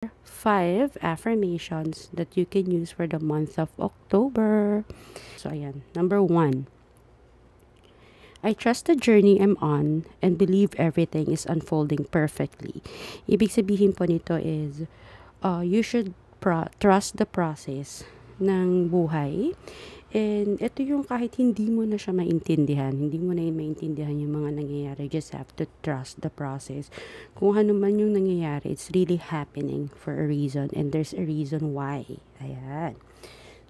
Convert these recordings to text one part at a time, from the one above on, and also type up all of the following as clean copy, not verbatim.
5 affirmations that you can use for the month of October. So, ayan. Number 1. I trust the journey I'm on and believe everything is unfolding perfectly. Ibig sabihin po nito is, you should trust the process ng buhay. And ito yung kahit hindi mo na siya maintindihan, hindi mo na maintindihan yung mga nangyayari, you just have to trust the process. Kung ano man yung nangyayari, it's really happening for a reason and there's a reason why. Ayan.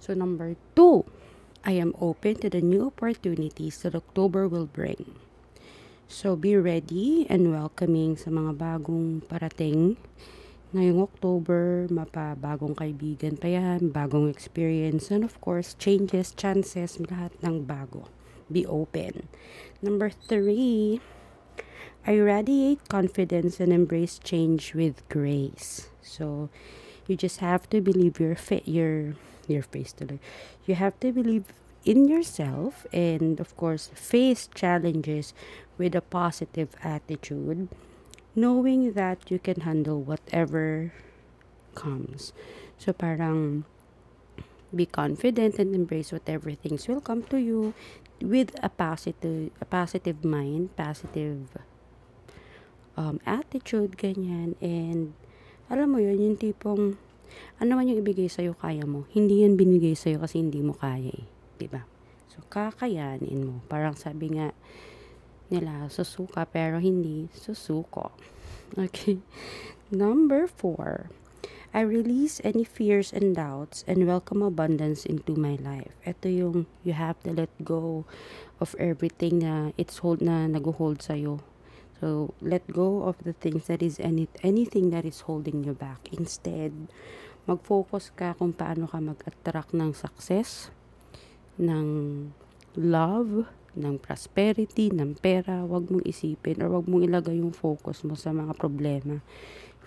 So, number 2, I am open to the new opportunities that October will bring. So, be ready and welcoming sa mga bagong parating. Ngayong October, mapabagong kaibigan pa yan, bagong experience, and of course, changes, chances, lahat ng bago. Be open. Number 3, I radiate confidence and embrace change with grace. So, you just have to believe your face tuloy. You have to believe in yourself and of course face challenges with a positive attitude, knowing that you can handle whatever comes. So parang be confident and embrace whatever things will come to you with a positive mind, positive attitude, ganyan. And alam mo yun, yung tipong ano man yung ibigay sa'yo, kaya mo. Hindi yan binigay sa'yo kasi hindi mo kaya eh. Diba? So, kakayanin mo. Parang sabi nga nila, susuka pero hindi susuko. Okay. Number 4, I release any fears and doubts and welcome abundance into my life. Ito yung you have to let go of everything na nag-hold sa'yo. So, let go of the things that is anything that is holding you back. Instead, mag-focus ka kung paano ka mag-attract ng success, ng love, ng prosperity, ng pera. Huwag mong isipin or huwag mong ilagay yung focus mo sa mga problema.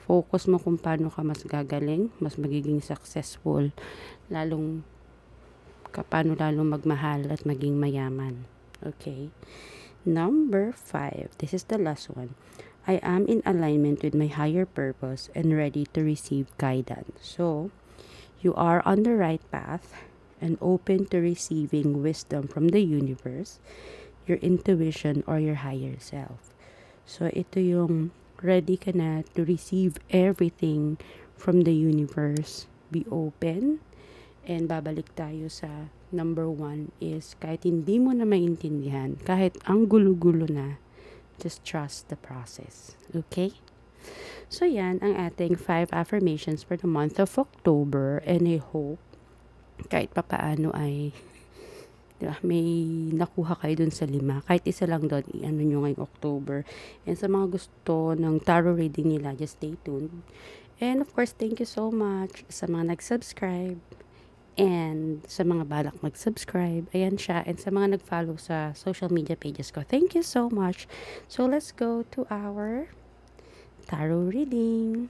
Focus mo kung paano ka mas gagaling, mas magiging successful, paano lalong magmahal at maging mayaman. Okay? Number 5, this is the last one. I am in alignment with my higher purpose and ready to receive guidance. So, you are on the right path and open to receiving wisdom from the universe, your intuition, or your higher self. So, ito yung ready ka na to receive everything from the universe. Be open. And babalik tayo sa number 1 is kahit hindi mo na maintindihan, kahit ang gulo-gulo na, just trust the process. Okay? So, yan ang ating 5 affirmations for the month of October. And I hope kahit papaano ay diba, may nakuha kayo dun sa 5. Kahit isa lang doon, i-ano nyo ngayong October. And sa mga gusto ng tarot reading nila, just stay tuned. And of course, thank you so much sa mga nag-subscribe. And sa mga balak mag-subscribe, ayan siya. And sa mga nag-follow sa social media pages ko, thank you so much. So, let's go to our tarot reading.